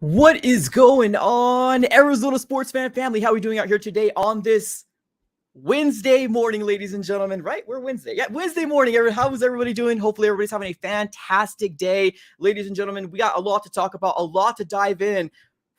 What is going on, Arizona sports fan family? How are we doing out here today on this Wednesday morning, ladies and gentlemen? Right? We're Wednesday. Yeah, Wednesday morning. How is everybody doing? Hopefully everybody's having a fantastic day. Ladies and gentlemen, we got a lot to talk about, a lot to dive in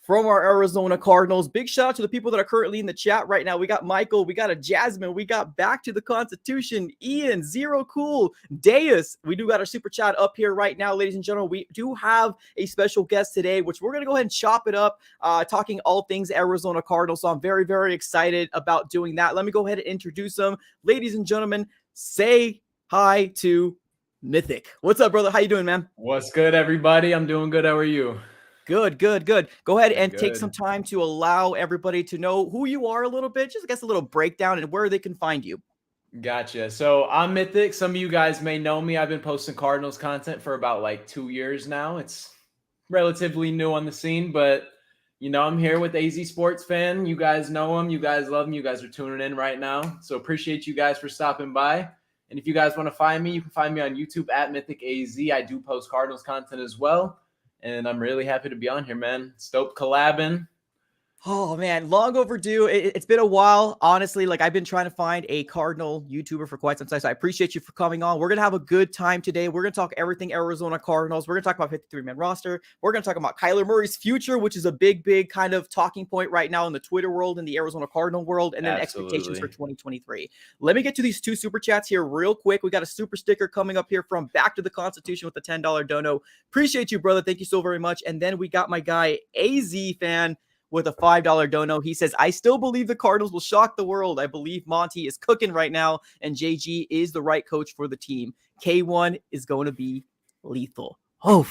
from our Arizona Cardinals. Big shout out to the people that are currently in the chat right now. We got Michael, we got a Jasmine, we got Back to the Constitution, Ian, Zero Cool, Deus. We do got our super chat up here right now, ladies and gentlemen. We do have a special guest today, which we're going to go ahead and chop it up, talking all things Arizona Cardinals. So I'm very, very excited about doing that. Let me go ahead and introduce them. Ladies and gentlemen, say hi to Mythic. What's up, brother? How you doing, man? What's good, everybody? I'm doing good. How are you? Good. Go ahead and take some time to allow everybody to know who you are a little bit, just I guess a little breakdown and where they can find you. Gotcha. So I'm Mythic. Some of you guys may know me. I've been posting Cardinals content for about like 2 years now. It's relatively new on the scene, but I'm here with AZ Sports Fan. You guys know him. You guys love him. You guys are tuning in right now. So appreciate you guys for stopping by. And if you guys want to find me, you can find me on YouTube at Mythic AZ. I do post Cardinals content as well. And I'm really happy to be on here, man. Stoked collabing. Oh, man, long overdue. It's been a while, honestly. Like, I've been trying to find a Cardinal YouTuber for quite some time, so I appreciate you for coming on. We're going to have a good time today. We're going to talk everything Arizona Cardinals. We're going to talk about 53-man roster. We're going to talk about Kyler Murray's future, which is a big kind of talking point right now in the Twitter world, in the Arizona Cardinal world, and then expectations for 2023. Let me get to these two super chats here real quick. We got a super sticker coming up here from Back to the Constitution with the $10 dono. Appreciate you, brother. Thank you so very much. And then we got my guy, AZ Fan, with a $5 dono. He says, I still believe the Cardinals will shock the world. I believe Monty is cooking right now, and JG is the right coach for the team. K1 is going to be lethal. Oh,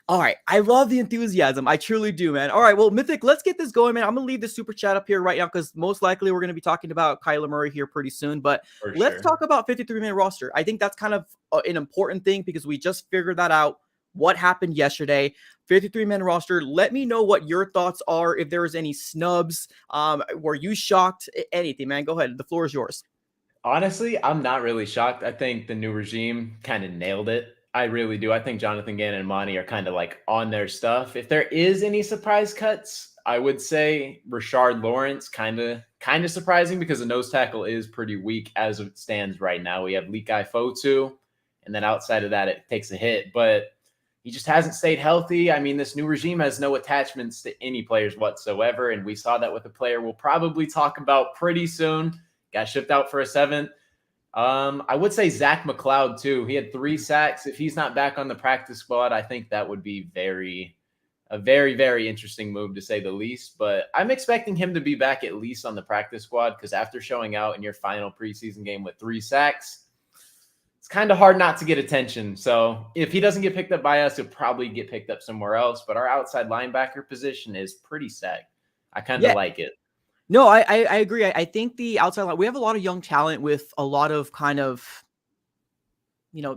all right. I love the enthusiasm. I truly do, man. All right. Well, Mythic, let's get this going, man. I'm going to leave the super chat up here right now because most likely we're going to be talking about Kyler Murray here pretty soon. But let's talk about 53-man roster. I think that's kind of an important thing because we just figured that out. What happened yesterday? 53-man roster. Let me know what your thoughts are. If there was any snubs, were you shocked? Anything, man. Go ahead. The floor is yours. Honestly, I'm not really shocked. I think the new regime kind of nailed it. I really do. I think Jonathan Gannon and Monty are kind of like on their stuff. If there is any surprise cuts, I would say Rashard Lawrence, kind of surprising because the nose tackle is pretty weak as it stands right now. We have Likai Fotu, and then outside of that, it takes a hit. But he just hasn't stayed healthy. I mean, this new regime has no attachments to any players whatsoever, and we saw that with a player we'll probably talk about pretty soon. Got shipped out for a 7th. I would say Zach McCloud, too. He had 3 sacks. If he's not back on the practice squad, I think that would be a very interesting move, to say the least. But I'm expecting him to be back at least on the practice squad because after showing out in your final preseason game with 3 sacks, it's kind of hard not to get attention. So if he doesn't get picked up by us, he'll probably get picked up somewhere else. But our outside linebacker position is pretty stacked. I kind of like it. No, I agree. I think the outside line, we have a lot of young talent with a lot of kind of,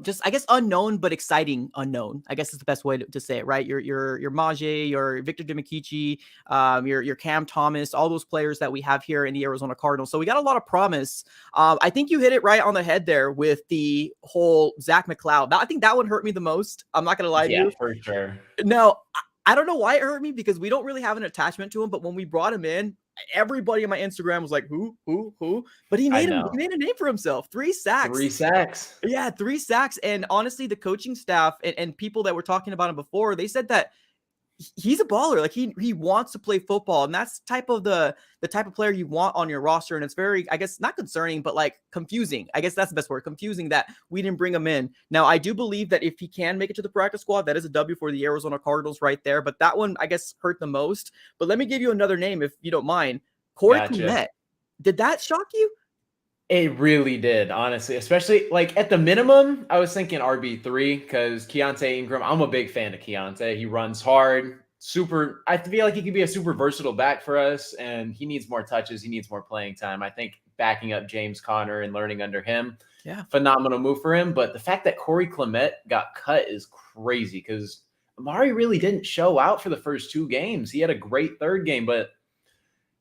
just, I guess, unknown, but exciting unknown, I guess is the best way to say it, right? Your Maje, your Victor Demichici, your Cam Thomas, all those players that we have here in the Arizona Cardinals. So we got a lot of promise. I think you hit it right on the head there with the whole Zach McCloud. I think that one hurt me the most. I'm not going to lie to you. Yeah, for sure. No, I don't know why it hurt me because we don't really have an attachment to him, but when we brought him in, everybody on my Instagram was like, who? But he I made know. a name for himself. 3 sacks. 3 sacks. Yeah, 3 sacks. And honestly, the coaching staff and people that were talking about him before, they said that he's a baller. Like he wants to play football, and that's the type of player you want on your roster. And it's very, I guess, not concerning, but like confusing. I guess that's the best word, confusing, that we didn't bring him in. Now, I do believe that if he can make it to the practice squad, that is a W for the Arizona Cardinals right there. But that one, I guess, hurt the most. But let me give you another name, if you don't mind. Corey Clement. Did that shock you? It really did, honestly, especially like at the minimum, I was thinking RB3 because Keontae Ingram, I'm a big fan of Keontae. He runs hard, I feel like he could be a super versatile back for us, and he needs more touches. He needs more playing time. I think backing up James Conner and learning under him, phenomenal move for him. But the fact that Corey Clement got cut is crazy because Amari really didn't show out for the first 2 games. He had a great third game, but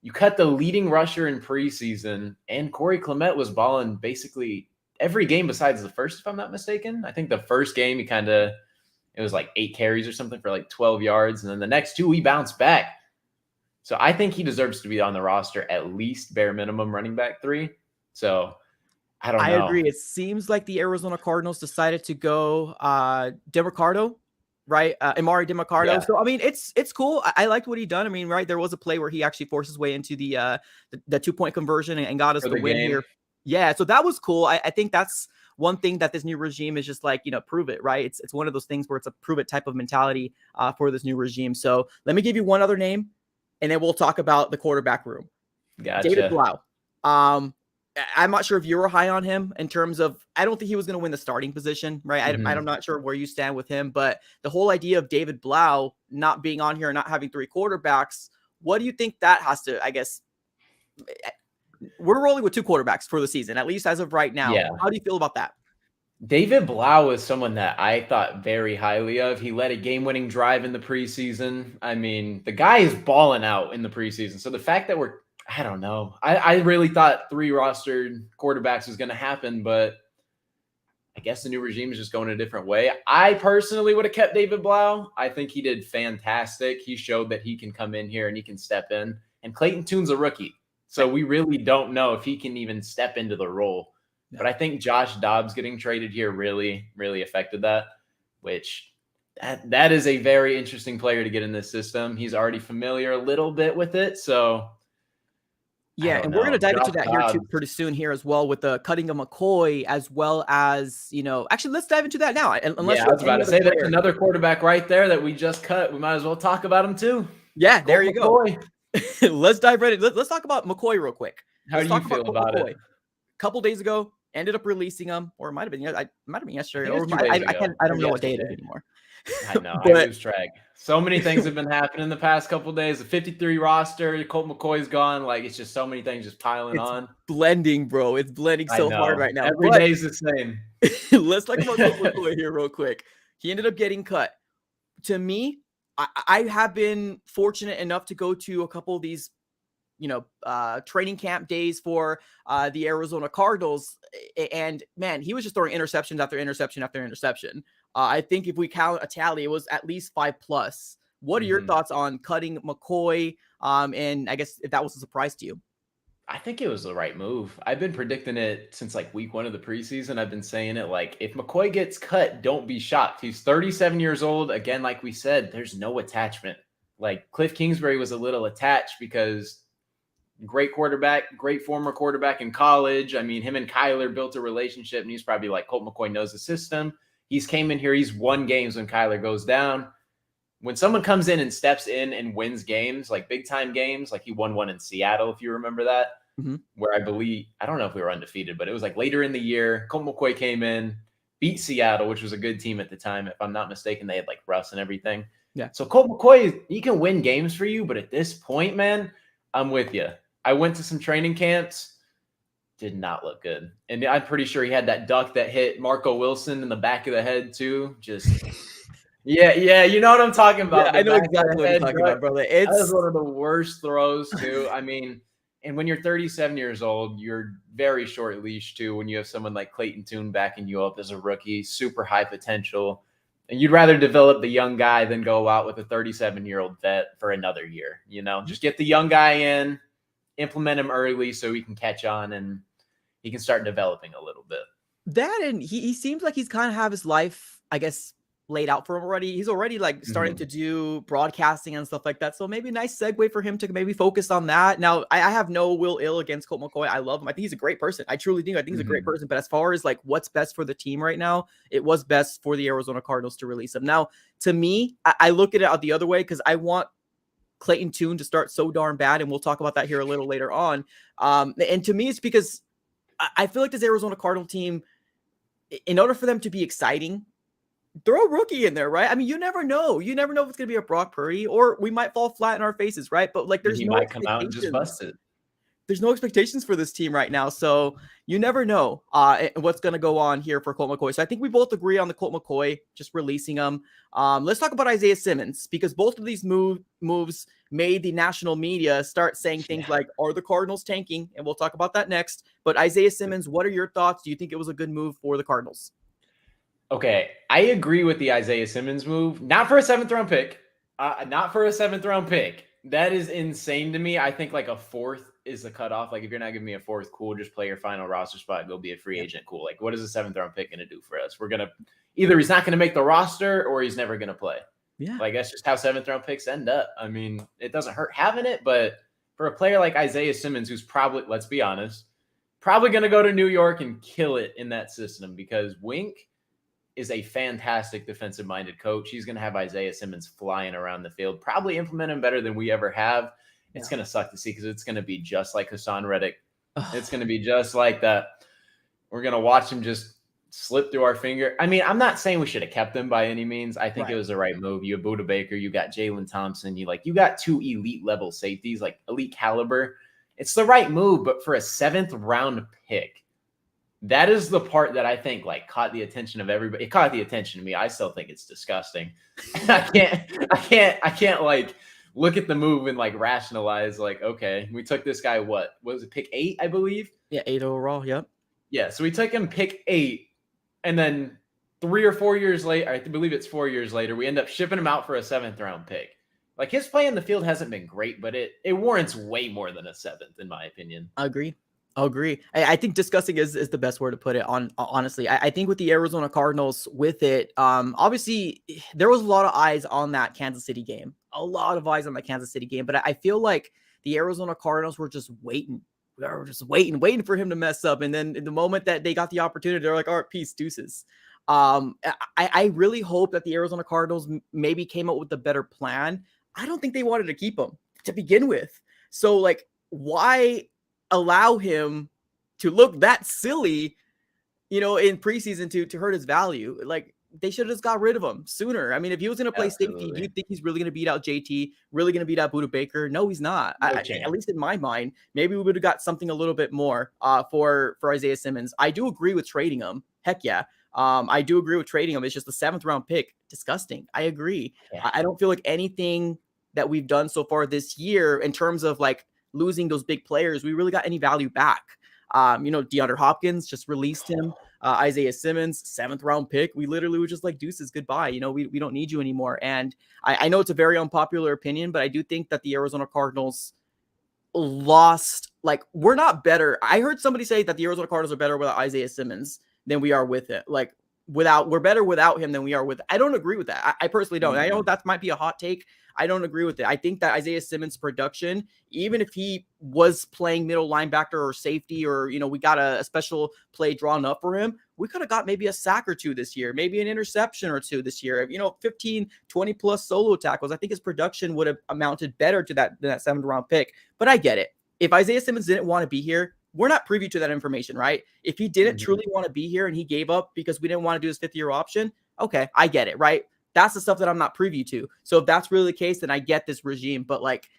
you cut the leading rusher in preseason, and Corey Clement was balling basically every game besides the first, if I'm not mistaken. I think the first game, it was like 8 carries or something for like 12 yards. And then the next 2, he bounced back. So I think he deserves to be on the roster, at least bare minimum running back 3. So I don't know. I agree. It seems like the Arizona Cardinals decided to go DeMarcado, right? Amari DeMarcado. Yeah. So, I mean, it's cool. I liked what he done. I mean, right, there was a play where he actually forced his way into the 2-point conversion and got us the win here. Yeah, so that was cool. I think that's one thing that this new regime is just like, prove it, right? It's one of those things where it's a prove it type of mentality for this new regime. So let me give you one other name, and then we'll talk about the quarterback room. Gotcha. David Blau. I'm not sure if you were high on him in terms of, I don't think he was going to win the starting position, right? I'm not sure where you stand with him, but the whole idea of David Blau not being on here and not having 3 quarterbacks, what do you think that has to, I guess, we're rolling with 2 quarterbacks for the season, at least as of right now. Yeah. How do you feel about that? David Blau is someone that I thought very highly of. He led a game-winning drive in the preseason. I mean, the guy is balling out in the preseason. So the fact that I don't know. I really thought 3 rostered quarterbacks was going to happen, but I guess the new regime is just going a different way. I personally would have kept David Blau. I think he did fantastic. He showed that he can come in here and he can step in. And Clayton Tune's a rookie, so we really don't know if he can even step into the role. Yeah. But I think Josh Dobbs getting traded here really, really affected that, which that is a very interesting player to get in this system. He's already familiar a little bit with it, so... Yeah, and we're going to dive into that here too pretty soon here as well with the cutting of McCoy, as well as, actually, let's dive into that now. Unless I was about to say that's another quarterback right there that we just cut. We might as well talk about him too. Yeah, there you go. Let's dive right in. Let's talk about McCoy real quick. How do you feel about it? A couple days ago, ended up releasing him, or it might have been yesterday. I don't know what day it is anymore. I know. I lose track. So many things have been happening the past couple of days. The 53 roster, Colt McCoy's gone. Like, it's just so many things just piling on. Blending, bro. It's blending so hard right now. Every day's the same. Let's talk about Colt McCoy here real quick. He ended up getting cut. To me, I have been fortunate enough to go to a couple of these, training camp days for the Arizona Cardinals. And, man, he was just throwing interceptions after interception after interception. I think if we count a tally, it was at least 5+. What are your thoughts on cutting McCoy? And I guess if that was a surprise to you. I think it was the right move. I've been predicting it since like week 1 of the preseason. I've been saying it like, if McCoy gets cut, don't be shocked. He's 37 years old. Again, like we said, there's no attachment. Like Cliff Kingsbury was a little attached because great quarterback, great former quarterback in college. I mean, him and Kyler built a relationship, and he's probably like, Colt McCoy knows the system. He's came in here. He's won games when Kyler goes down. When someone comes in and steps in and wins games, like big-time games, like he won one in Seattle, if you remember that, where I don't know if we were undefeated, but it was like later in the year, Colt McCoy came in, beat Seattle, which was a good team at the time. If I'm not mistaken, they had like Russ and everything. Yeah. So Colt McCoy, he can win games for you, but at this point, man, I'm with you. I went to some training camps. Did not look good. And I'm pretty sure he had that duck that hit Marco Wilson in the back of the head too. Just yeah, you know what I'm talking about. Yeah, I know exactly what you're talking about, brother. That was one of the worst throws too. I mean, and when you're 37 years old, you're very short leash too. When you have someone like Clayton Tune backing you up as a rookie, super high potential, and you'd rather develop the young guy than go out with a 37-year-old vet for another year. Just get the young guy in. implement him early so he can catch on and he can start developing a little bit. That, and he seems like he's kind of have his life, I guess, laid out for him already. He's already like starting to do broadcasting and stuff like that. So maybe a nice segue for him to maybe focus on that. Now, I have no ill against Colt McCoy. I love him. I think he's a great person. I truly do. I think he's a great person. But as far as like what's best for the team right now, it was best for the Arizona Cardinals to release him. Now, to me, I look at it out the other way because I want Clayton Tune to start so darn bad. And we'll talk about that here a little later on. And to me, it's because I feel like this Arizona Cardinal team, in order for them to be exciting, throw a rookie in there, right? I mean, you never know. You never know if it's going to be a Brock Purdy or we might fall flat in our faces, right? But like, there's he no might come out and just bust it. There's no expectations for this team right now. So you never know what's going to go on here for Colt McCoy. So I think we both agree on the Colt McCoy, just releasing him. Let's talk about Isaiah Simmons, because both of these moves made the national media start saying things like, are the Cardinals tanking? And we'll talk about that next. But Isaiah Simmons, what are your thoughts? Do you think it was a good move for the Cardinals? Okay, I agree with the Isaiah Simmons move. Not for a 7th-round pick. Not for a 7th-round pick. That is insane to me. I think like a 4th is the cutoff. Like if you're not giving me a 4th, cool, just play your final roster spot, go be a free agent, cool. Like what is a 7th-round pick going to do for us? We're going to either he's not going to make the roster or he's never going to play. Yeah. Like that's just how 7th-round picks end up. I mean, it doesn't hurt having it, but for a player like Isaiah Simmons, who's probably, let's be honest, probably going to go to New York and kill it in that system because Wink is a fantastic defensive-minded coach. He's going to have Isaiah Simmons flying around the field, probably implement him better than we ever have. It's going to suck to see because it's going to be just like Hassan Reddick. It's going to be just like that. We're going to watch him just slip through our finger. I mean, I'm not saying we should have kept him by any means. I think it was the right move. You have Budda Baker, you got Jalen Thompson, you got 2 elite level safeties, like elite caliber. It's the right move, but for a 7th-round pick, that is the part that I think like caught the attention of everybody. It caught the attention of me. I still think it's disgusting. I can't like look at the move and like rationalize like, okay, we took this guy. What was it? Pick 8, I believe. Yeah. 8 overall. Yep. Yeah. So we took him pick 8 and then 3 or 4 years later, I believe it's 4 years later, we end up shipping him out for a 7th-round pick. Like his play in the field hasn't been great, but it warrants way more than a 7th in my opinion. I agree. I think disgusting is the best word to put it on. Honestly, I think with the Arizona Cardinals with it, obviously there was a lot of eyes on that Kansas City game, but I feel like the Arizona Cardinals were just waiting. We were just waiting for him to mess up. And then in the moment that they got the opportunity, they're like, all right, peace, deuces. I really hope that the Arizona Cardinals maybe came up with a better plan. I don't think they wanted to keep him to begin with. So like, why allow him to look that silly, in preseason to hurt his value? Like they should have just got rid of him sooner. I mean, if he was going to play safety, do you think he's really going to beat out JT? Really going to beat out Budda Baker? No, he's not. At least in my mind, maybe we would have got something a little bit more for Isaiah Simmons. I do agree with trading him. Heck yeah. I do agree with trading him. It's just the 7th-round pick. Disgusting. I agree. Yeah. I don't feel like anything that we've done so far this year in terms of like losing those big players, we really got any value back. DeAndre Hopkins, just released him. Isaiah Simmons, 7th-round pick. We literally were just like, deuces, goodbye. We don't need you anymore. And I know it's a very unpopular opinion, but I do think that the Arizona Cardinals lost. Like, we're not better. I heard somebody say that the Arizona Cardinals are better without Isaiah Simmons than we are with it. Like, we're better without him than we are with. I don't agree with that. I personally don't. I know that might be a hot take. I don't agree with it. I think that Isaiah Simmons' production, even if he was playing middle linebacker or safety, or, we got a special play drawn up for him, we could have got maybe a sack or 2 this year, maybe an interception or 2 this year, 15, 20 plus solo tackles. I think his production would have amounted better to that than that 7th-round pick. But I get it. If Isaiah Simmons didn't want to be here, we're not privy to that information, right? If he didn't truly want to be here and he gave up because we didn't want to do his 5th-year option, okay, I get it, right? That's the stuff that I'm not privy to. So if that's really the case, then I get this regime. But like,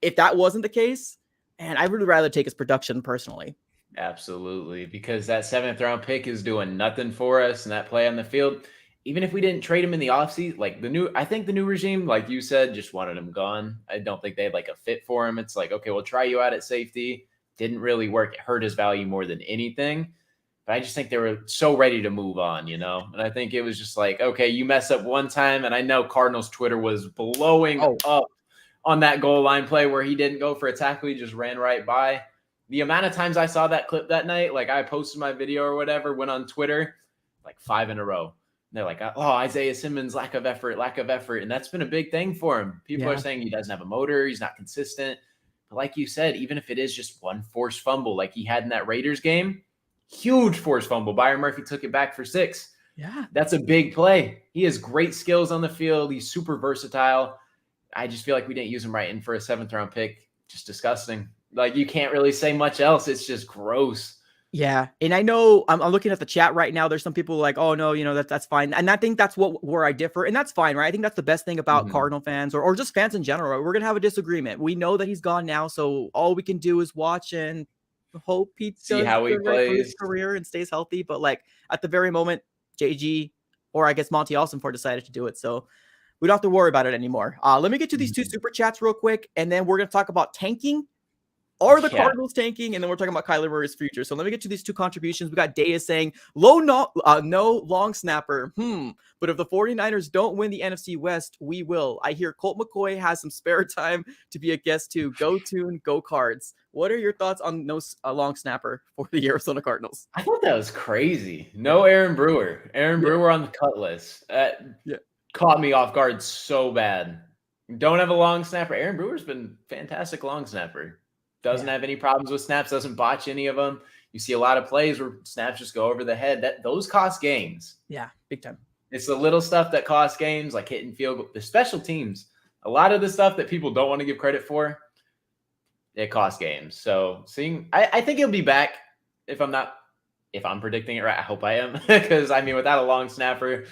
if that wasn't the case, and I would rather take his production personally. Absolutely. Because that 7th-round pick is doing nothing for us, and that play on the field, even if we didn't trade him in the offseason, like I think the new regime, like you said, just wanted him gone. I don't think they had like a fit for him. It's like, okay, we'll try you out at safety. Didn't really work. It hurt his value more than anything. But I just think they were so ready to move on, And I think it was just like, okay, you mess up one time. And I know Cardinals Twitter was blowing up on that goal line play where he didn't go for a tackle. He just ran right by. The amount of times I saw that clip that night, like I posted my video or whatever, went on Twitter, like 5 in a row. And they're like, oh, Isaiah Simmons, lack of effort. And that's been a big thing for him. People are saying he doesn't have a motor. He's not consistent. But like you said, even if it is just one forced fumble like he had in that Raiders game, huge forced fumble. Byron Murphy took it back for 6. Yeah. That's a big play. He has great skills on the field. He's super versatile. I just feel like we didn't use him right in for a 7th-round pick. Just disgusting. Like, you can't really say much else. It's just gross. Yeah. And I know I'm looking at the chat right now. There's some people like, oh, no, that's fine. And I think that's where I differ. And that's fine, right? I think that's the best thing about Cardinal fans or just fans in general. Right? We're going to have a disagreement. We know that he's gone now. So all we can do is watch and hope he see how he plays his career and stays healthy. But like at the very moment, JG or I guess Monty Alstonford decided to do it. So we don't have to worry about it anymore. Let me get to these 2 super chats real quick. And then we're going to talk about tanking. Are the Cardinals tanking? And then we're talking about Kyler Murray's future. So let me get to these 2 contributions. We got Daya saying, no long snapper. But if the 49ers don't win the NFC West, we will. I hear Colt McCoy has some spare time to be a guest too. Go Tune, go Cards. What are your thoughts on no long snapper for the Arizona Cardinals? I thought that was crazy. No Aaron Brewer. Brewer on the cut list. Caught me off guard so bad. Don't have a long snapper. Aaron Brewer's been fantastic long snapper. Doesn't have any problems with snaps, doesn't botch any of them. You see a lot of plays where snaps just go over the head. Those cost games. Yeah, big time. It's the little stuff that costs games, like hitting field goal. The special teams, a lot of the stuff that people don't want to give credit for, it costs games. So I think he'll be back if I'm predicting it right. I hope I am. Because, I mean, without a long snapper,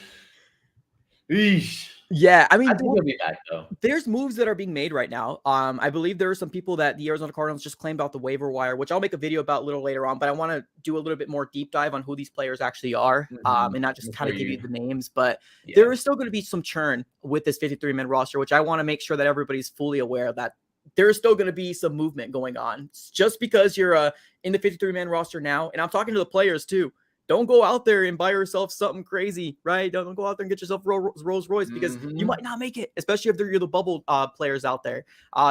eesh. Yeah, I mean, I think he'll be back, though. There's moves that are being made right now. I believe there are some people that the Arizona Cardinals just claimed out the waiver wire, which I'll make a video about a little later on, but I want to do a little bit more deep dive on who these players actually are, and not just kind of give you the names, but there is still going to be some churn with this 53-man roster, which I want to make sure that everybody's fully aware of that there's still going to be some movement going on. Just because you're in the 53-man roster now, and I'm talking to the players too, don't go out there and buy yourself something crazy, right? Don't go out there and get yourself Rolls Royce because you might not make it, especially if you're the bubble players out there.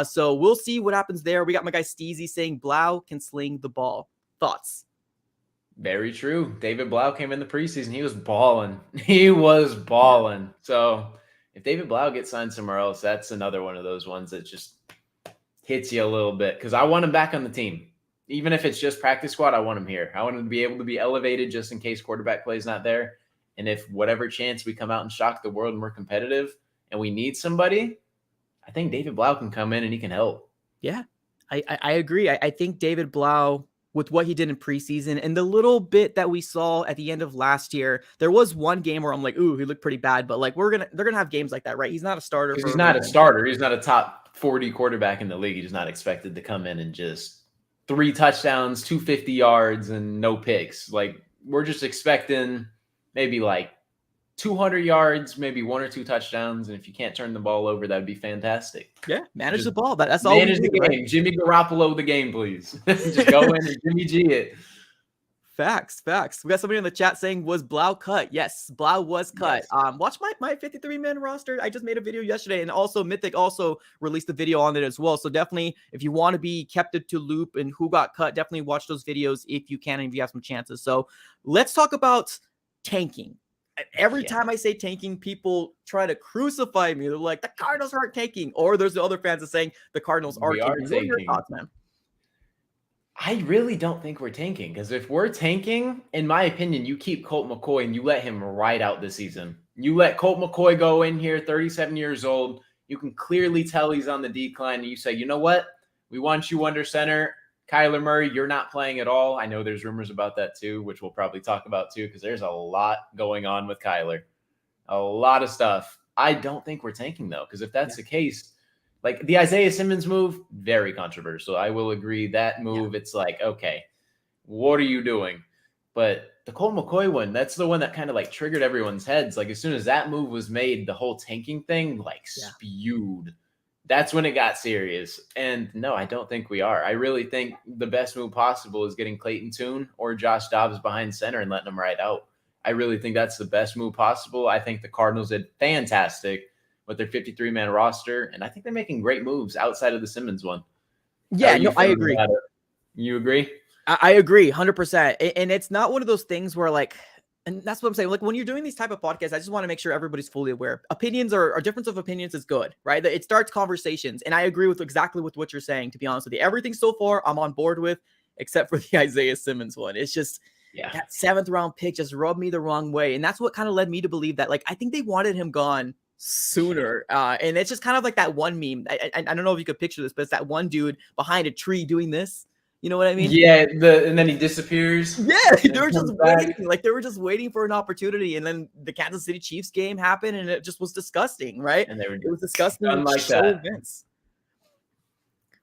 So we'll see what happens there. We got my guy Steezy saying Blau can sling the ball. Thoughts? Very true. David Blau came in the preseason. He was balling. So if David Blau gets signed somewhere else, that's another one of those ones that just hits you a little bit because I want him back on the team. Even if it's just practice squad, I want him here. I want him to be able to be elevated just in case quarterback play is not there. And if whatever chance we come out and shock the world and we're competitive and we need somebody, I think David Blau can come in and he can help. Yeah, I agree. I think David Blau, with what he did in preseason and the little bit that we saw at the end of last year, there was one game where I'm like, ooh, he looked pretty bad. But like they're gonna have games like that, right? He's not a starter. He's not a starter. He's not a top 40 quarterback in the league. He's not expected to come in and just 3 touchdowns, 250 yards, and no picks. Like, we're just expecting maybe like 200 yards, maybe 1 or 2 touchdowns. And if you can't turn the ball over, that'd be fantastic. Yeah, manage the ball. That's all. Manage the game. Right? Jimmy Garoppolo the game, please. Just go in and Jimmy G it. Facts. We got somebody in the chat saying, was Blau cut? Yes, Blau was cut. Yes. Watch my 53-man roster. I just made a video yesterday, and also Mythic also released a video on it as well. So definitely, if you want to be kept to loop and who got cut, definitely watch those videos if you can and if you have some chances. So let's talk about tanking. Every time I say tanking, people try to crucify me. They're like, the Cardinals aren't tanking. Or there's the other fans that saying the Cardinals are tanking. What are your thoughts, man? I really don't think we're tanking because if we're tanking, in my opinion, you keep Colt McCoy and you let him ride out the season. You let Colt McCoy go in here, 37 years old. You can clearly tell he's on the decline. And you say, you know what? We want you under center. Kyler Murray, you're not playing at all. I know there's rumors about that too, which we'll probably talk about too because there's a lot going on with Kyler. A lot of stuff. I don't think we're tanking though because if that's the case, like the Isaiah Simmons move, very controversial. I will agree that move. It's like, okay, what are you doing? But the Colt McCoy one, that's the one that kind of like triggered everyone's heads. Like as soon as that move was made, the whole tanking thing like spewed. That's when it got serious. And no, I don't think we are. I really think the best move possible is getting Clayton Tune or Josh Dobbs behind center and letting them ride out. I really think that's the best move possible. I think the Cardinals did fantastic with their 53-man roster. And I think they're making great moves outside of the Simmons one. Yeah, no, I agree. You agree? I agree 100%. And it's not one of those things where like, and that's what I'm saying. Like when you're doing these type of podcasts, I just want to make sure everybody's fully aware. Opinions or difference of opinions is good, right? It starts conversations. And I agree with exactly with what you're saying, to be honest with you. Everything so far I'm on board with, except for the Isaiah Simmons one. It's just that 7th round pick just rubbed me the wrong way. And that's what kind of led me to believe that, like, I think they wanted him gone sooner. And it's just kind of like that one meme. I don't know if you could picture this, but it's that one dude behind a tree doing this. You know what I mean? Yeah, and then he disappears. Yeah, they were just waiting. Like they were just waiting for an opportunity, and then the Kansas City Chiefs game happened, and it just was disgusting, right? And it was disgusting. Like that. Events.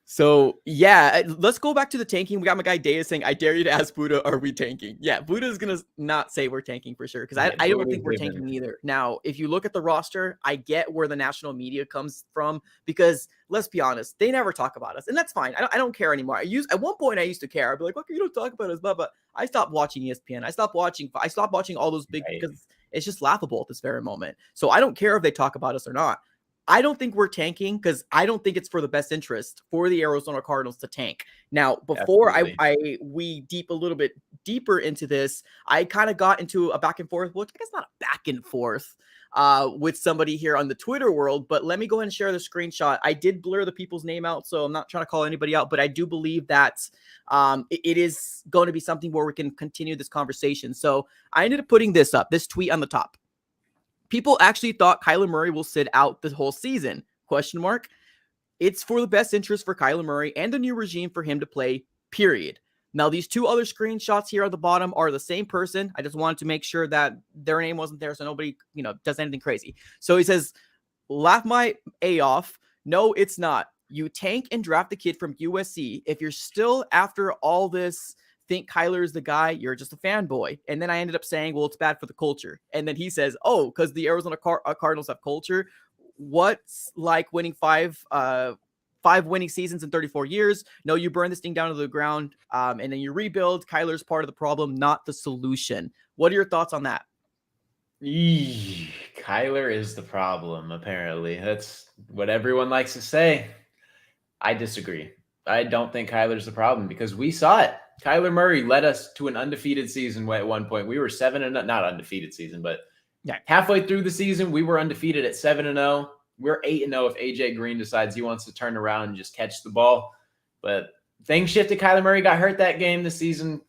So yeah, let's go back to the tanking. We got my guy Data saying, "I dare you to ask Buddha, are we tanking?" Yeah, Buddha is gonna not say we're tanking for sure because I don't think we're tanking either. Now, if you look at the roster, I get where the national media comes from because let's be honest, they never talk about us, and that's fine. I don't care anymore. At one point I used to care. I'd be like, "Look, you don't talk about us," but I stopped watching ESPN. I stopped watching all those big because it's just laughable at this very moment. So I don't care if they talk about us or not. I don't think we're tanking because I don't think it's for the best interest for the Arizona Cardinals to tank. Now, before we deep a little bit deeper into this, I kind of got into a back and forth, which I guess not a back and forth with somebody here on the Twitter world, but let me go ahead and share the screenshot. I did blur the people's name out, so I'm not trying to call anybody out, but I do believe that it is going to be something where we can continue this conversation. So I ended up putting this tweet on the top. People actually thought Kyler Murray will sit out the whole season, ? It's for the best interest for Kyler Murray and the new regime for him to play, period. Now, these two other screenshots here at the bottom are the same person. I just wanted to make sure that their name wasn't there so nobody, does anything crazy. So he says, laugh my A off. No, it's not. You tank and draft the kid from USC. If you're still after all this, think Kyler is the guy, you're just a fanboy. And then I ended up saying, well, it's bad for the culture. And then he says, oh, because the Arizona Cardinals have culture. What's like winning five winning seasons in 34 years? No, you burn this thing down to the ground and then you rebuild. Kyler's part of the problem, not the solution. What are your thoughts on that? Kyler is the problem, apparently. That's what everyone likes to say. I disagree. I don't think Kyler's the problem because we saw it. Kyler Murray led us to an undefeated season at one point. We were 7-0, not undefeated season, but halfway through the season, we were undefeated at 7-0. We're 8-0 if AJ Green decides he wants to turn around and just catch the ball. But things shifted. Kyler Murray got hurt that game this season,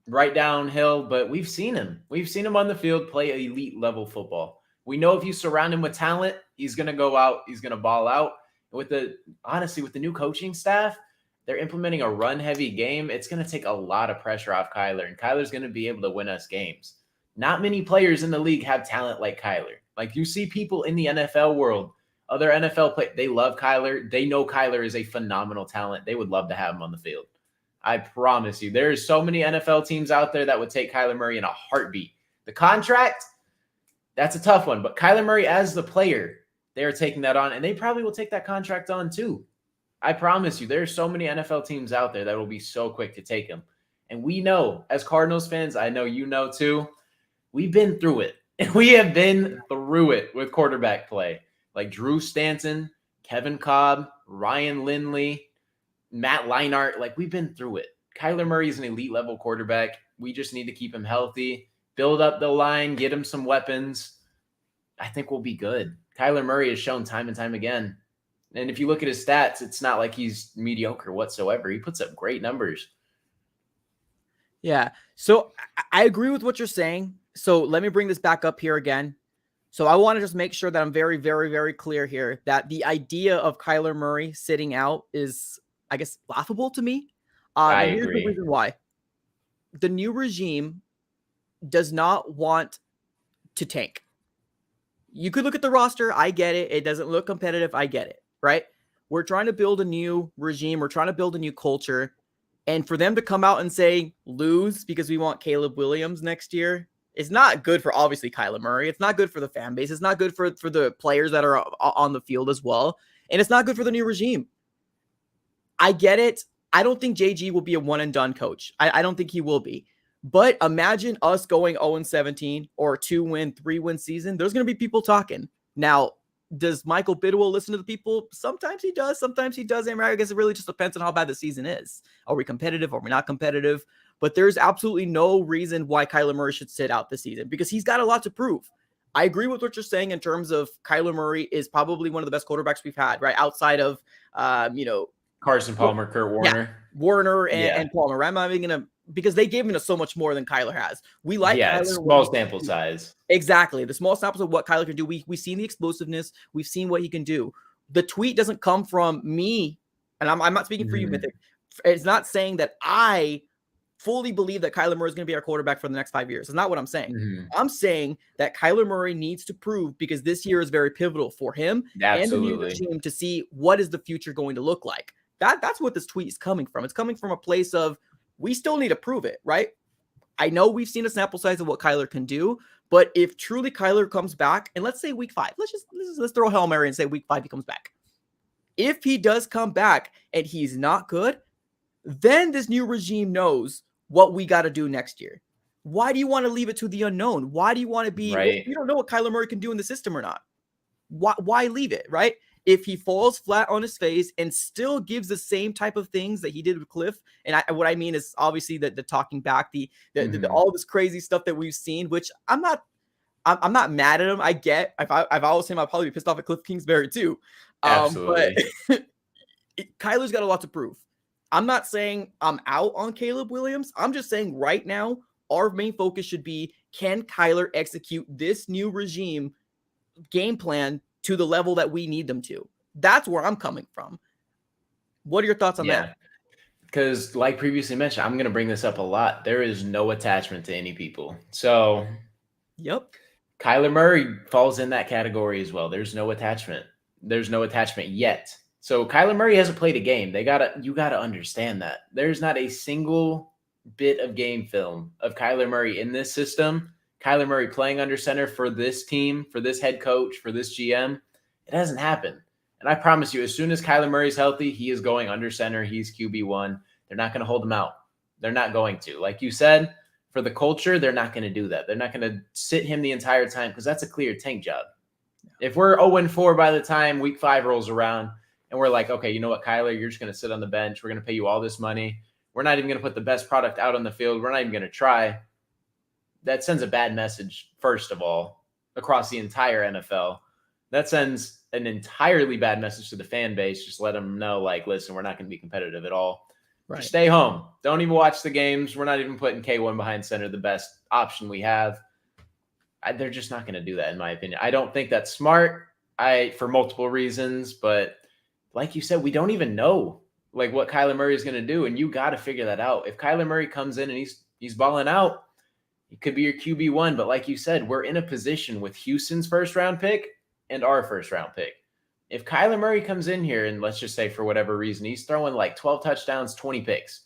right downhill. But we've seen him. We've seen him on the field play elite level football. We know if you surround him with talent, he's going to go out. He's going to ball out. With the new coaching staff, they're implementing a run-heavy game. It's going to take a lot of pressure off Kyler, and Kyler's going to be able to win us games. Not many players in the league have talent like Kyler. Like you see people in the NFL world, other NFL players, they love Kyler. They know Kyler is a phenomenal talent. They would love to have him on the field. I promise you, there's so many NFL teams out there that would take Kyler Murray in a heartbeat. The contract, that's a tough one, but Kyler Murray as the player, they're taking that on, and they probably will take that contract on too. I promise you, there are so many NFL teams out there that will be so quick to take him. And we know, as Cardinals fans, I know you know too, we've been through it. And we have been through it with quarterback play. Like Drew Stanton, Kevin Cobb, Ryan Lindley, Matt Leinart. Like, we've been through it. Kyler Murray is an elite level quarterback. We just need to keep him healthy, build up the line, get him some weapons. I think we'll be good. Kyler Murray has shown time and time again. And if you look at his stats, it's not like he's mediocre whatsoever. He puts up great numbers. Yeah. So I agree with what you're saying. So let me bring this back up here again. So I want to just make sure that I'm very, very, very clear here that the idea of Kyler Murray sitting out is, I guess, laughable to me. I agree. Here's the reason why. The new regime does not want to tank. You could look at the roster. I get it. It doesn't look competitive. I get it. Right? We're trying to build a new regime. We're trying to build a new culture. And for them to come out and say lose because we want Caleb Williams next year is not good for obviously Kyler Murray. It's not good for the fan base. It's not good for the players that are on the field as well. And it's not good for the new regime. I get it. I don't think JG will be a one and done coach. I don't think he will be. But imagine us going 0-17 or 2-win, 3-win season. There's going to be people talking. Now, Does Michael Bidwell listen to the people? Sometimes he does. Sometimes he doesn't. I guess it really just depends on how bad the season is. Are we competitive? Are we not competitive? But there's absolutely no reason why Kyler Murray should sit out this season because he's got a lot to prove. I agree with what you're saying in terms of Kyler Murray is probably one of the best quarterbacks we've had, right? Outside of, Carson Palmer, Kurt Warner. Yeah, Warner and Palmer. Right? I'm not even going to, because they gave him so much more than Kyler has. We like Kyler. It's small sample size. Exactly. The small samples of what Kyler can do. We've seen the explosiveness. We've seen what he can do. The tweet doesn't come from me, and I'm not speaking for you, Mythic. It's not saying that I fully believe that Kyler Murray is going to be our quarterback for the next 5 years. That's not what I'm saying. I'm saying that Kyler Murray needs to prove, because this year is very pivotal for him and the new regime to see what is the future going to look like. That's what this tweet is coming from. It's coming from a place of we still need to prove it, right? I know we've seen a sample size of what Kyler can do, but if truly Kyler comes back, and let's say week 5, let's throw a Hail Mary and say week 5 he comes back. If he does come back and he's not good, then this new regime knows what we got to do next year. Why do you want to leave it to the unknown? Why do you want to be, you don't know what Kyler Murray can do in the system or not. Why leave it, right? If he falls flat on his face and still gives the same type of things that he did with Cliff, and what I mean is obviously the talking back, the all this crazy stuff that we've seen, which I'm not mad at him. I get, if I was him, I'd probably be pissed off at Cliff Kingsbury too. Absolutely. But Kyler's got a lot to prove. I'm not saying I'm out on Caleb Williams. I'm just saying right now, our main focus should be, can Kyler execute this new regime game plan to the level that we need them to? That's where I'm coming from. What are your thoughts on that? Because like previously mentioned, I'm going to bring this up a lot. There is no attachment to any people. So Kyler Murray falls in that category as well. There's no attachment. There's no attachment yet. So Kyler Murray hasn't played a game. You gotta understand that. There's not a single bit of game film of Kyler Murray in this system. Kyler Murray playing under center for this team, for this head coach, for this GM. It hasn't happened. And I promise you, as soon as Kyler Murray's healthy, he is going under center. He's QB1. They're not going to hold him out. They're not going to. Like you said, for the culture, they're not going to do that. They're not going to sit him the entire time because that's a clear tank job. If we're 0-4 by the time week 5 rolls around, and we're like, okay, you know what, Kyler, you're just going to sit on the bench. We're going to pay you all this money. We're not even going to put the best product out on the field. We're not even going to try. That sends a bad message, first of all, across the entire NFL. That sends an entirely bad message to the fan base. Just let them know, like, listen, we're not going to be competitive at all. Right. Just stay home. Don't even watch the games. We're not even putting K1 behind center, the best option we have. They're just not going to do that, in my opinion. I don't think that's smart. For multiple reasons, but like you said, we don't even know like what Kyler Murray is going to do, and you got to figure that out. If Kyler Murray comes in and he's balling out, he could be your QB1. But like you said, we're in a position with Houston's first-round pick and our first-round pick. If Kyler Murray comes in here and let's just say for whatever reason he's throwing like 12 touchdowns, 20 picks,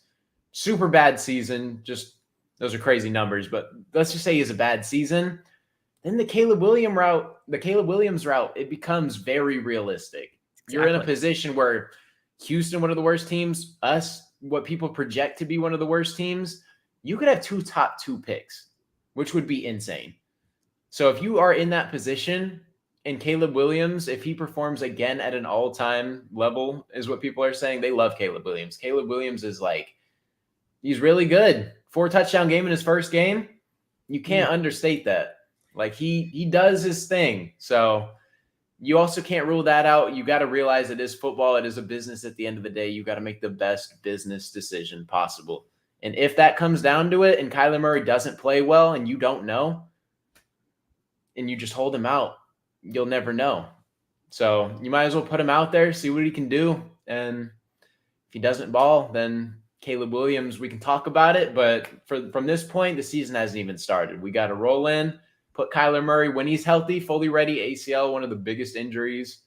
super bad season, just those are crazy numbers, but let's just say he has a bad season, then the Caleb Williams route, it becomes very realistic. You're in a position where Houston, one of the worst teams, us, what people project to be one of the worst teams, you could have 2 top 2 picks, which would be insane. So if you are in that position and Caleb Williams, if he performs again at an all-time level, is what people are saying, they love Caleb Williams. Caleb Williams is like, he's really good. 4 touchdown game in his first game. You can't understate that. Like he does his thing. So you also can't rule that out. You got to realize it is football. It is a business at the end of the day. You got to make the best business decision possible. And if that comes down to it and Kyler Murray doesn't play well and you don't know, and you just hold him out, you'll never know. So you might as well put him out there, see what he can do. And if he doesn't ball, then Caleb Williams, we can talk about it. But from this point, the season hasn't even started. We got to roll in. Put Kyler Murray, when he's healthy, fully ready, ACL, one of the biggest injuries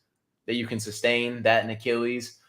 that you can sustain, that and Achilles.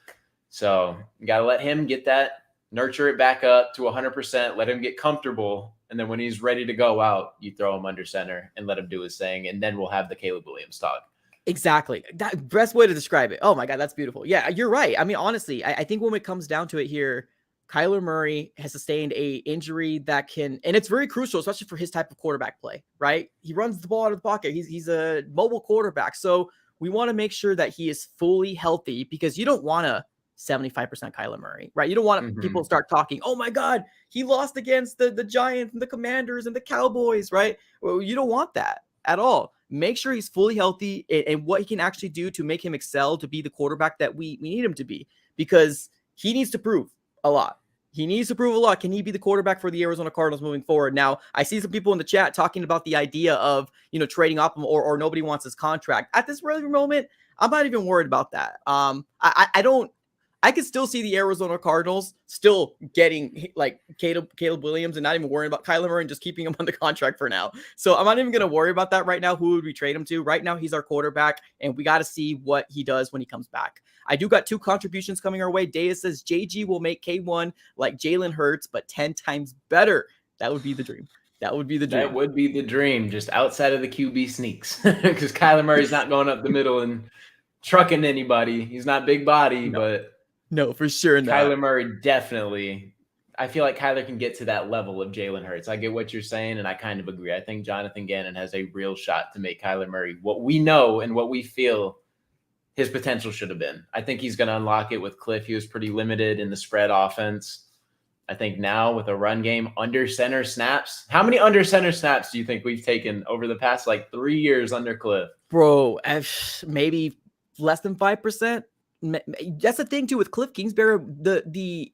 So you got to let him get that, nurture it back up to 100%, let him get comfortable. And then when he's ready to go out, you throw him under center and let him do his thing. And then we'll have the Caleb Williams talk. Exactly. That best way to describe it. Oh my God, that's beautiful. Yeah, you're right. I mean, honestly, I think when it comes down to it here, Kyler Murray has sustained a injury that can, and it's very crucial, especially for his type of quarterback play, right? He runs the ball out of the pocket. He's a mobile quarterback. So we want to make sure that he is fully healthy, because you don't want to 75% Kyler Murray, right? You don't want people to start talking, oh my God, he lost against the Giants and the Commanders and the Cowboys, right? Well, you don't want that at all. Make sure he's fully healthy and what he can actually do to make him excel, to be the quarterback that we need him to be, because he needs to prove a lot. He needs to prove a lot. Can he be the quarterback for the Arizona Cardinals moving forward? Now, I see some people in the chat talking about the idea of, trading up or nobody wants his contract. At this really moment, I'm not even worried about that. I could still see the Arizona Cardinals still getting like Caleb Williams and not even worrying about Kyler Murray and just keeping him on the contract for now. So I'm not even going to worry about that right now. Who would we trade him to? Right now, he's our quarterback, and we got to see what he does when he comes back. I do got 2 contributions coming our way. Daya says JG will make K1 like Jalen Hurts, but 10 times better. That would be the dream. That would be the dream. That would be the dream, just outside of the QB sneaks, because Kyler Murray's not going up the middle and trucking anybody. He's not big body, but no, for sure not. Kyler Murray definitely. I feel like Kyler can get to that level of Jalen Hurts. I get what you're saying, and I kind of agree. I think Jonathan Gannon has a real shot to make Kyler Murray what we know and what we feel his potential should have been. I think he's going to unlock it with Cliff. He was pretty limited in the spread offense. I think now with a run game, under center snaps. How many under center snaps do you think we've taken over the past 3 years under Cliff? Bro, maybe less than 5%. That's the thing too with Cliff Kingsbury. The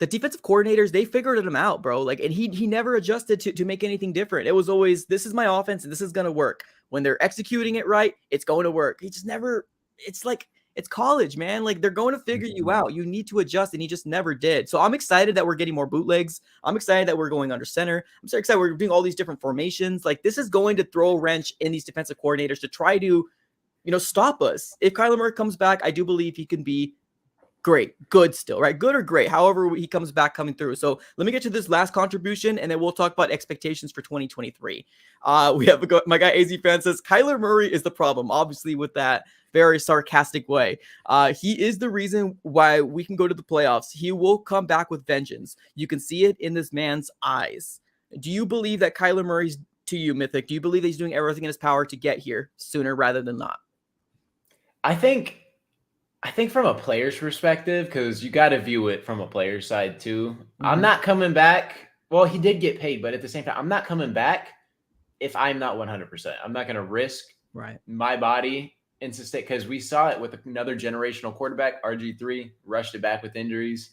defensive coordinators, they figured him out, bro. And he never adjusted to make anything different. It was always, this is my offense and this is gonna work. When they're executing it right, it's going to work. He just never. It's college, man. They're going to figure you out. You need to adjust, and he just never did. So I'm excited that we're getting more bootlegs. I'm excited that we're going under center. I'm so excited we're doing all these different formations. This is going to throw a wrench in these defensive coordinators to try to, stop us. If Kyler Murray comes back, I do believe he can be good still, right? Good or great, however he comes back coming through. So let me get to this last contribution, and then we'll talk about expectations for 2023. We have my guy AZ Fan says, Kyler Murray is the problem, obviously, with that very sarcastic way. He is the reason why we can go to the playoffs. He will come back with vengeance. You can see it in this man's eyes. Do you believe that Kyler Murray's, to you, Mythic, do you believe that he's doing everything in his power to get here sooner rather than not? I think from a player's perspective, because you got to view it from a player's side too. I'm not coming back. Well, he did get paid, but at the same time, I'm not coming back if I'm not 100%. I'm not going to risk my body into state, because we saw it with another generational quarterback, RG3, rushed it back with injuries,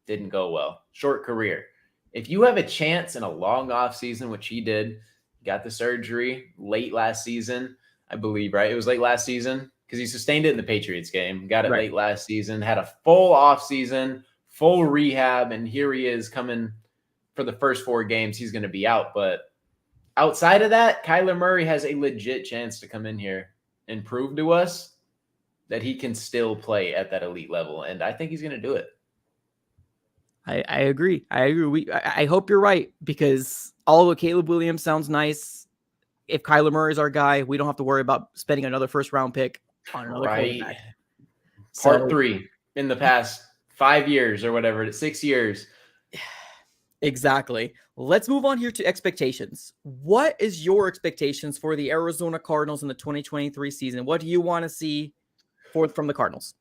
didn't go well. Short career. If you have a chance in a long off season, which he did, got the surgery late last season, I believe, right? It was late last season, because he sustained it in the Patriots game, got it late last season, had a full off season, full rehab, and here he is coming for the first 4 games. He's going to be out. But outside of that, Kyler Murray has a legit chance to come in here and prove to us that he can still play at that elite level. And I think he's going to do it. I agree. I hope you're right, because although Caleb Williams sounds nice, if Kyler Murray is our guy, we don't have to worry about spending another first-round pick on another quarterback. Part 3 in the past 5 years or whatever, 6 years. Exactly. Let's move on here to expectations. What is your expectations for the Arizona Cardinals in the 2023 season? What do you want to see from the Cardinals?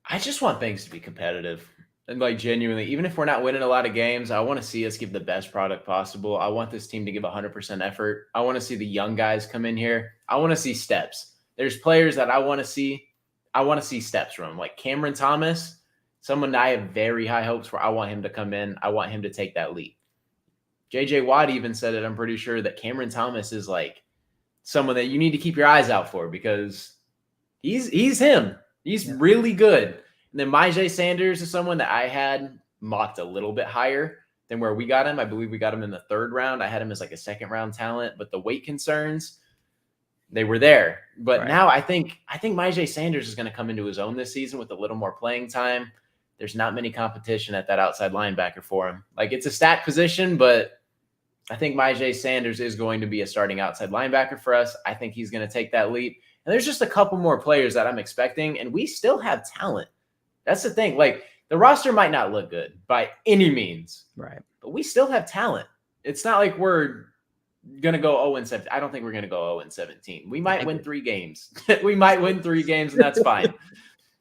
I just want things to be competitive. And genuinely, even if we're not winning a lot of games, I want to see us give the best product possible. I want this team to give 100% effort. I want to see the young guys come in here. I want to see steps. There's players that I want to see. I want to see steps from, like Cameron Thomas, someone that I have very high hopes for. I want him to come in. I want him to take that leap. JJ Watt even said it. I'm pretty sure that Cameron Thomas is someone that you need to keep your eyes out for, because he's him. He's really good. And then Myjai Sanders is someone that I had mocked a little bit higher than where we got him. I believe we got him in the 3rd round. I had him as a 2nd round talent, but the weight concerns, they were there. But now I think Myjai Sanders is going to come into his own this season with a little more playing time. There's not many competition at that outside linebacker for him. It's a stacked position, but I think Myjai Sanders is going to be a starting outside linebacker for us. I think he's going to take that leap. And there's just a couple more players that I'm expecting, and we still have talent. That's the thing. The roster might not look good by any means, right? But we still have talent. It's not like we're gonna go 0-17. I don't think we're gonna go 0-17. We might I win agree. 3 games. We might win 3 games, and that's fine.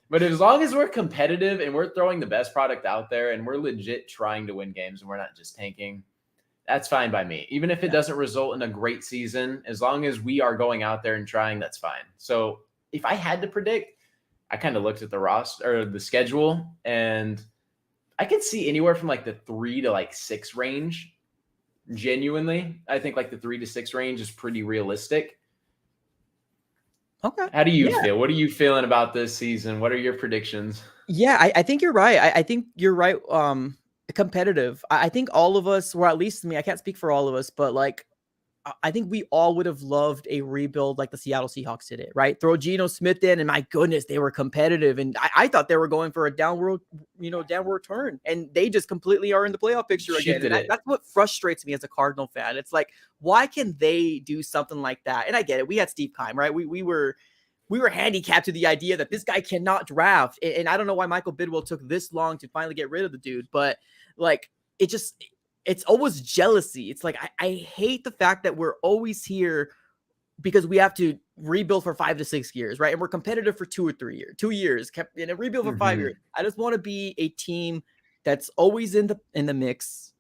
But as long as we're competitive and we're throwing the best product out there and we're legit trying to win games and we're not just tanking, that's fine by me. Even if it doesn't result in a great season, as long as we are going out there and trying, that's fine. So if I had to predict, I kind of looked at the roster or the schedule, and I could see anywhere from like the 3 to like 6 range. Genuinely, I think like the 3 to 6 range is pretty realistic. Okay. How do you feel? What are you feeling about this season? What are your predictions? Yeah, I think you're right. I think you're right. Competitive. I think all of us, or at least me, I can't speak for all of us, but like, I think we all would have loved a rebuild like the Seattle Seahawks did it, right? Throw Geno Smith in, and my goodness, they were competitive. And I thought they were going for a downward turn. And they just completely are in the playoff picture again. And that's what frustrates me as a Cardinal fan. It's like, why can they do something like that? And I get it. We had Steve Keim, right? We were handicapped to the idea that this guy cannot draft. And I don't know why Michael Bidwell took this long to finally get rid of the dude, but like, it's always jealousy. It's like, I hate the fact that we're always here because we have to rebuild for 5 to 6 years, right? And we're competitive for 2 or 3 years, 2 years, kept in a rebuild for 5 years. I just want to be a team that's always in the mix.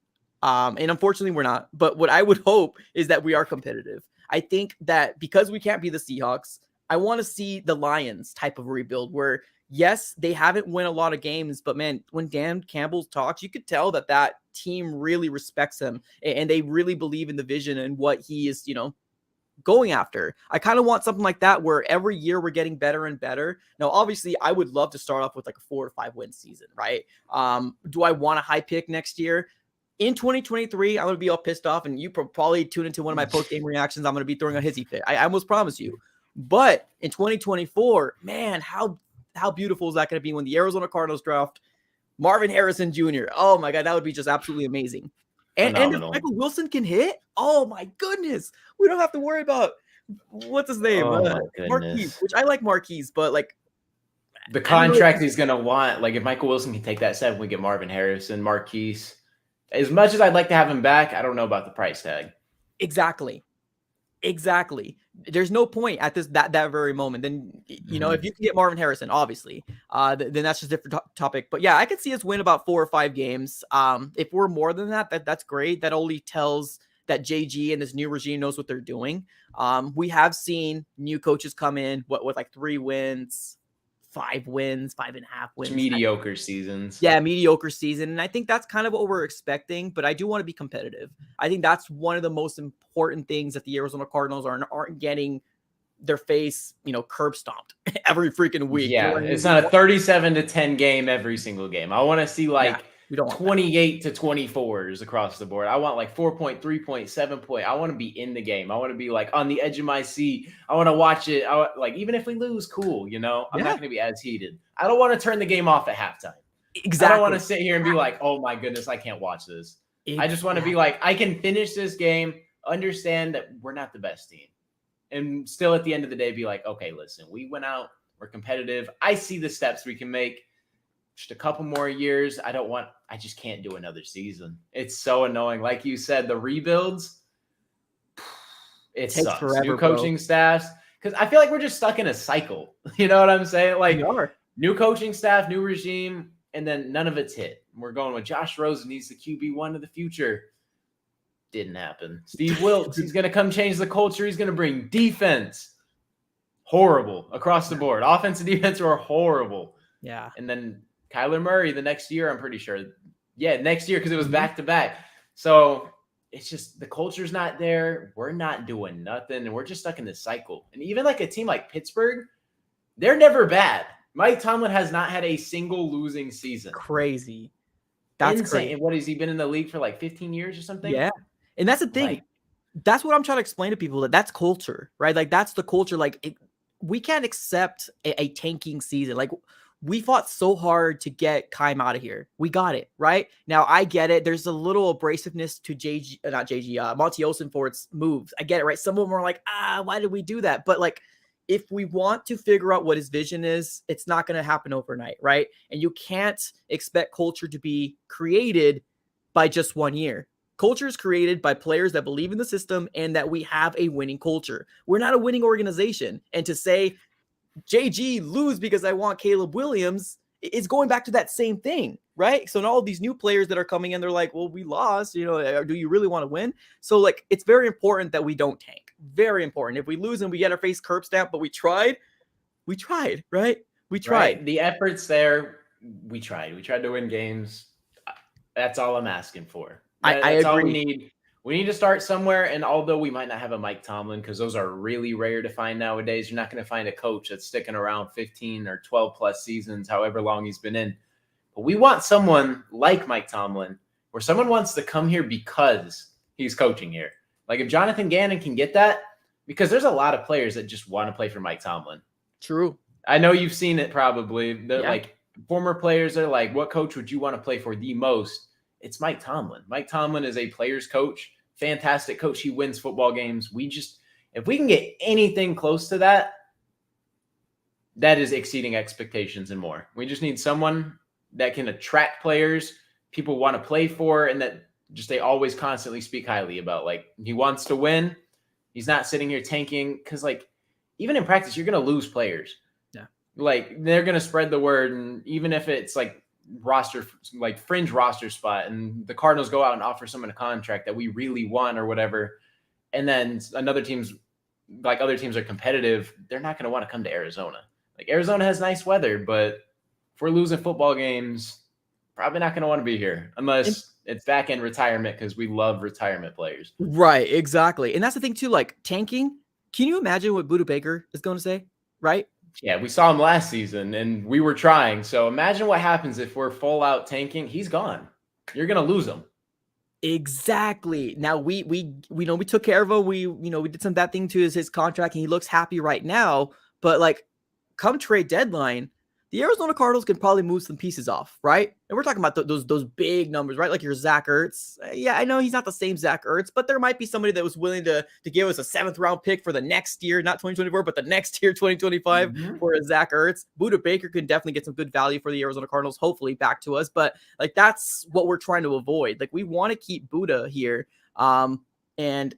And unfortunately we're not, but what I would hope is that we are competitive. I think that because we can't be the Seahawks, I want to see the Lions type of rebuild where, yes, they haven't won a lot of games, but man, when Dan Campbell talks, you could tell that team really respects him and they really believe in the vision and what he is, going after. I kind of want something like that where every year we're getting better and better. Now, obviously, I would love to start off with like a 4 to 5 win season, right? Do I want a high pick next year? In 2023, I'm going to be all pissed off, and you probably tune into one of my post-game reactions. I'm going to be throwing a hissy fit. I almost promise you. But in 2024, man, how beautiful is that going to be when the Arizona Cardinals draft Marvin Harrison Jr.? Oh my God, that would be just absolutely amazing. And if Michael Wilson can hit, oh my goodness, we don't have to worry about what's his name, Marquise, which I like Marquise, but like the contract he's going to want, like if Michael Wilson can take that step, we get Marvin Harrison, Marquise. As much as I'd like to have him back, I don't know about the price tag. Exactly. There's no point at that very moment. Then, if you can get Marvin Harrison, obviously, then that's just a different topic. But yeah, I could see us win about 4 or 5 games. If we're more than that's great. That only tells that JG and this new regime knows what they're doing. We have seen new coaches come in with like 3 wins, 5 wins, 5.5 wins. Mediocre seasons. Yeah, mediocre season. And I think that's kind of what we're expecting, but I do want to be competitive. I think that's one of the most important things that the Arizona Cardinals aren't getting their face, curb stomped every freaking week. Yeah, it's not a 37-10 game every single game. I want to see like 28 to 24s across the board. I want like 4-point, 3-point, 7-point. I want to be in the game. I want to be like on the edge of my seat. I want to watch it. Like even if we lose, cool. I'm not going to be as heated. I don't want to turn the game off at halftime. Exactly. I don't want to sit here and be like, oh my goodness, I can't watch this. Exactly. I just want to be like, I can finish this game, understand that we're not the best team, and still at the end of the day be like, okay, listen, we went out, we're competitive. I see the steps we can make. Just a couple more years. I just can't do another season. It's so annoying. Like you said, the rebuilds, it sucks. Forever, new coaching staffs. Because I feel like we're just stuck in a cycle. You know what I'm saying? Like new coaching staff, new regime, and then none of it's hit. We're going with Josh Rosen needs the QB1 of the future. Didn't happen. Steve Wilkes, he's going to come change the culture. He's going to bring defense. Horrible across the board. Offense and defense were horrible. Yeah. And then Kyler Murray the next year, I'm pretty sure. Yeah, next year because it was back-to-back. So it's just the culture's not there. We're not doing nothing, and we're just stuck in this cycle. And even like a team like Pittsburgh, they're never bad. Mike Tomlin has not had a single losing season. Crazy. That's insane. crazy. And what has he been in the league for like 15 years or something? Yeah. And that's the thing. That's what I'm trying to explain to people, that's culture, right? Like that's the culture. Like we can't accept a tanking season. Like we fought so hard to get Keim out of here. We got it, right? Now, I get it. There's a little abrasiveness to Monty Ossenfort's moves. I get it, right? Some of them are like, why did we do that? But like, if we want to figure out what his vision is, it's not going to happen overnight, right? And you can't expect culture to be created by just 1 year. Culture is created by players that believe in the system and that we have a winning culture. We're not a winning organization. And to say JG lose because I want Caleb Williams, it's going back to that same thing, right? So now all these new players that are coming in, they're like, well, we lost, do you really want to win? So like, it's very important that we don't tank. Very important. If we lose and we get our face curb stamped, but we tried, right? We tried. Right. The efforts there, we tried to win games. That's all I'm asking for. That's I agree. All we need. We need to start somewhere. And although we might not have a Mike Tomlin, because those are really rare to find nowadays, you're not going to find a coach that's sticking around 15 or 12 plus seasons, however long he's been in. But we want someone like Mike Tomlin, where someone wants to come here because he's coaching here. Like if Jonathan Gannon can get that, because there's a lot of players that just want to play for Mike Tomlin. True. I know you've seen it probably. They're like former players are like, what coach would you want to play for the most? It's Mike Tomlin. Mike Tomlin is a player's coach, fantastic coach. He wins football games. If we can get anything close to that, that is exceeding expectations and more. We just need someone that can attract players people want to play for, and that just they always constantly speak highly about. Like he wants to win. He's not sitting here tanking because like even in practice, you're going to lose players. Yeah. Like they're going to spread the word. And even if it's like fringe roster spot and the Cardinals go out and offer someone a contract that we really want or whatever, and then other teams are competitive, they're not going to want to come to Arizona. Like Arizona has nice weather, but if we're losing football games, probably not going to want to be here unless it's back in retirement, because we love retirement players. Right, exactly. And that's the thing too, like tanking. Can you imagine what Budda Baker is going to say? Right? Yeah, we saw him last season and we were trying. So imagine what happens if we're full out tanking. He's gone. You're going to lose him. Exactly. Now we took care of him. We did some bad thing to his contract and he looks happy right now. But like come trade deadline, the Arizona Cardinals can probably move some pieces off, right? And we're talking about those big numbers, right? Like your Zach Ertz. Yeah, I know he's not the same Zach Ertz, but there might be somebody that was willing to give us a 7th round pick for the next year, not 2024, but the next year, 2025, for a Zach Ertz. Budda Baker can definitely get some good value for the Arizona Cardinals, hopefully back to us. But like that's what we're trying to avoid. Like we want to keep Budda here. And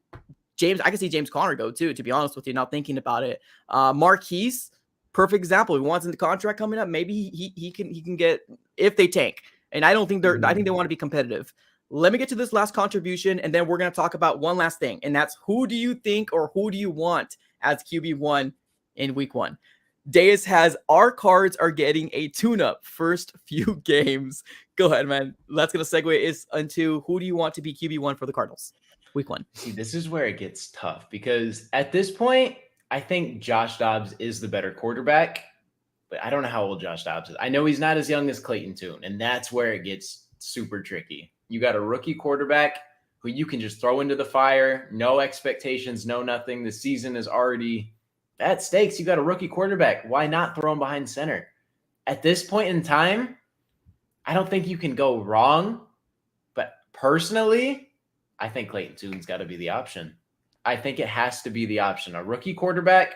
James, I can see James Conner go too, to be honest with you, now thinking about it. Marquise, perfect example. He wants in the contract coming up. Maybe he can get if they tank. And I don't think I think they want to be competitive. Let me get to this last contribution, and then we're going to talk about one last thing, and that's who do you think or who do you want as QB1 in week 1? Deus has our Cards are getting a tune-up first few games. Go ahead, man. That's going to segue into who do you want to be QB1 for the Cardinals week 1? See, this is where it gets tough because at this point, I think Josh Dobbs is the better quarterback, but I don't know how old Josh Dobbs is. I know he's not as young as Clayton Tune, and that's where it gets super tricky. You got a rookie quarterback who you can just throw into the fire, no expectations, no nothing. The season is already at stakes. You got a rookie quarterback. Why not throw him behind center? At this point in time, I don't think you can go wrong, but personally, I think Clayton Tune's got to be the option. I think it has to be the option. A rookie quarterback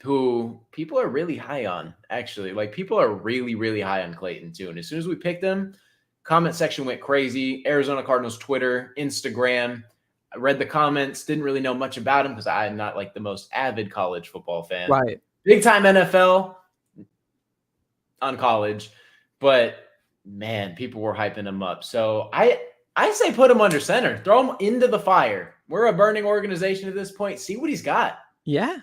who people are really high on, actually. Like, people are really, really high on Clayton Tune. As soon as we picked him, comment section went crazy. Arizona Cardinals Twitter, Instagram. I read the comments, didn't really know much about him because I'm not like the most avid college football fan. Right. Big time NFL on college. But, man, people were hyping him up. So I say put him under center. Throw him into the fire. We're a burning organization at this point. See what he's got. Yeah,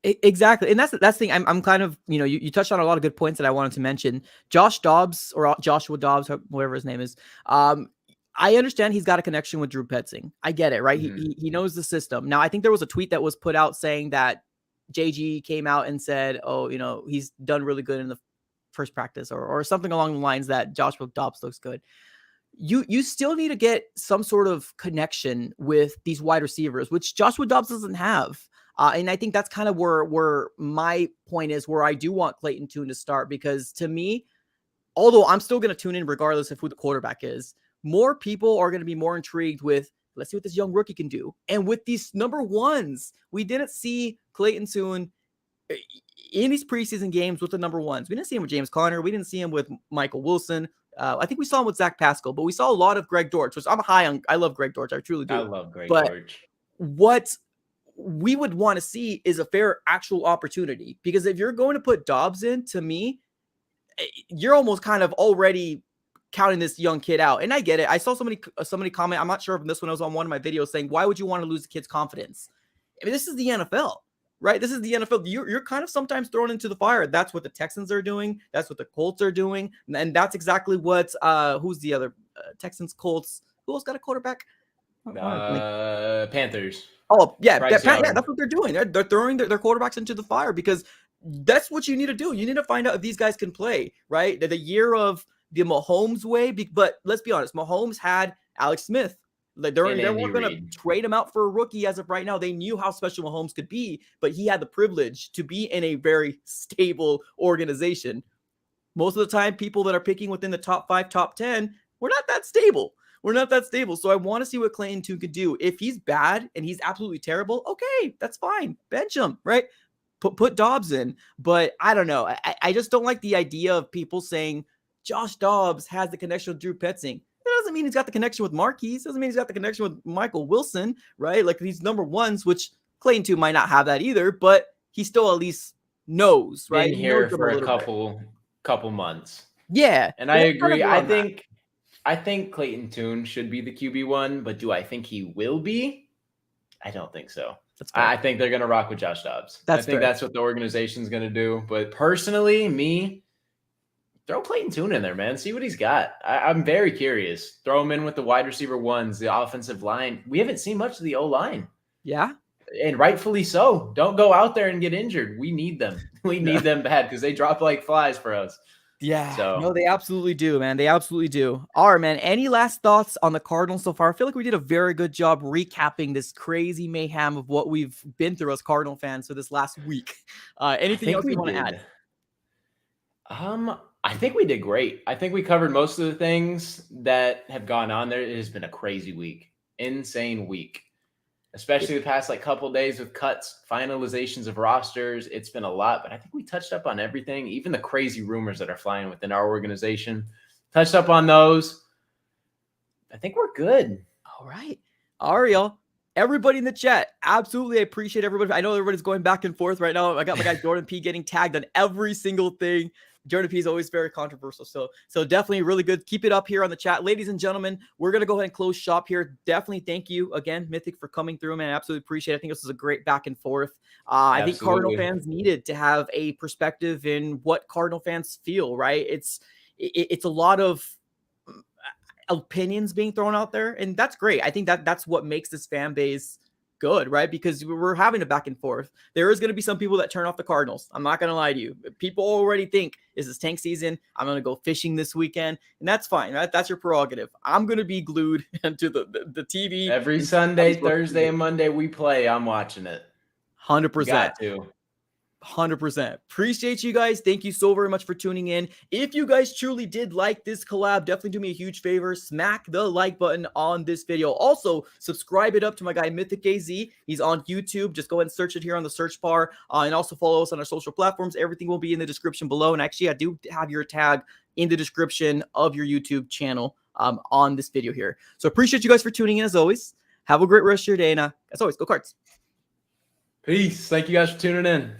exactly. And that's the thing. I'm kind of, you touched on a lot of good points that I wanted to mention. Josh Dobbs or Joshua Dobbs, whatever his name is. I understand he's got a connection with Drew Petzing. I get it, right? Mm-hmm. He knows the system. Now, I think there was a tweet that was put out saying that JG came out and said, oh, he's done really good in the first practice or something along the lines that Joshua Dobbs looks good. You still need to get some sort of connection with these wide receivers, which Joshua Dobbs doesn't have. And I think that's kind of where my point is, where I do want Clayton Tune to start, because to me, although I'm still going to tune in regardless of who the quarterback is, more people are going to be more intrigued with, let's see what this young rookie can do. And with these number ones, we didn't see Clayton Tune in these preseason games with the number ones. We didn't see him with James Conner. We didn't see him with Michael Wilson. I think we saw him with Zach Pascal, but we saw a lot of Greg Dortch, which I'm high on. I love Greg Dortch. I truly do. I love Greg But Dortch. what we would want to see is a fair actual opportunity, because if you're going to put Dobbs in, to me, you're almost kind of already counting this young kid out. And I get it. I saw somebody comment, I'm not sure if this one was on one of my videos, saying, why would you want to lose the kid's confidence? I mean, this is the NFL, right? This is the NFL. You're kind of sometimes thrown into the fire. That's what the Texans are doing. That's what the Colts are doing. And that's exactly what, who's the other Texans, Colts, who else got a quarterback? Panthers. Oh, yeah. Bryce Young. Yeah, that's what they're doing. They're throwing their quarterbacks into the fire, because that's what you need to do. You need to find out if these guys can play, right? The year of the Mahomes way, but let's be honest, Mahomes had Alex Smith. Like they weren't going to trade him out for a rookie as of right now. They knew how special Mahomes could be, but he had the privilege to be in a very stable organization. Most of the time, people that are picking within the top 5, top 10, we're not that stable. We're not that stable. So I want to see what Clayton Tune could do. If he's bad and he's absolutely terrible, okay, that's fine. Bench him, right? Put Dobbs in. But I don't know. I just don't like the idea of people saying Josh Dobbs has the connection with Drew Petzing. That doesn't mean he's got the connection with Marquise. Doesn't mean he's got the connection with Michael Wilson, right? Like these number ones, which Clayton Tune might not have that either, but he still at least knows, right? Been here for a couple months. Yeah. And I agree. I think Clayton Tune should be the QB1, but do I think he will be? I don't think so. I think they're going to rock with Josh Dobbs. I think that's what the organization's going to do. But personally, throw Clayton Tune in there, man. See what he's got. I'm very curious. Throw him in with the wide receiver ones, the offensive line. We haven't seen much of the O-line. Yeah. And rightfully so. Don't go out there and get injured. We need them. We need them bad because they drop like flies for us. Yeah, no, they absolutely do, man. They absolutely do. All right, man. Any last thoughts on the Cardinals so far? I feel like we did a very good job recapping this crazy mayhem of what we've been through as Cardinal fans for this last week. Anything else you want to add? I think we did great. I think we covered most of the things that have gone on there. It has been a crazy week, insane week, especially the past couple of days with cuts, finalizations of rosters. It's been a lot, but I think we touched up on everything, even the crazy rumors that are flying within our organization. Touched up on those. I think we're good. All right. Ariel, everybody in the chat, absolutely appreciate everybody. I know everybody's going back and forth right now. I got my guy Jordan P getting tagged on every single thing. Jordan P is always very controversial. So definitely really good. Keep it up here on the chat. Ladies and gentlemen, we're going to go ahead and close shop here. Definitely thank you again, Mythic, for coming through, man. I absolutely appreciate it. I think this was a great back and forth. I think Cardinal fans needed to have a perspective in what Cardinal fans feel, right? It's a lot of opinions being thrown out there, and that's great. I think that's what makes this fan base good, right? Because we're having a back and forth. There is going to be some people that turn off the Cardinals. I'm not going to lie to you. People already think this is tank season. I'm going to go fishing this weekend, and that's fine. Right? That's your prerogative. I'm going to be glued to the TV every Sunday, Thursday, and Monday we play. I'm watching it. 100%. Got to. 100%. Appreciate you guys. Thank you so very much for tuning in. If you guys truly did like this collab, definitely do me a huge favor. Smack the like button on this video. Also, subscribe it up to my guy Mythic AZ. He's on YouTube. Just go ahead and search it here on the search bar. And also follow us on our social platforms. Everything will be in the description below. And actually, I do have your tag in the description of your YouTube channel on this video here. So appreciate you guys for tuning in as always. Have a great rest of your day. And as always, go Cards. Peace. Thank you guys for tuning in.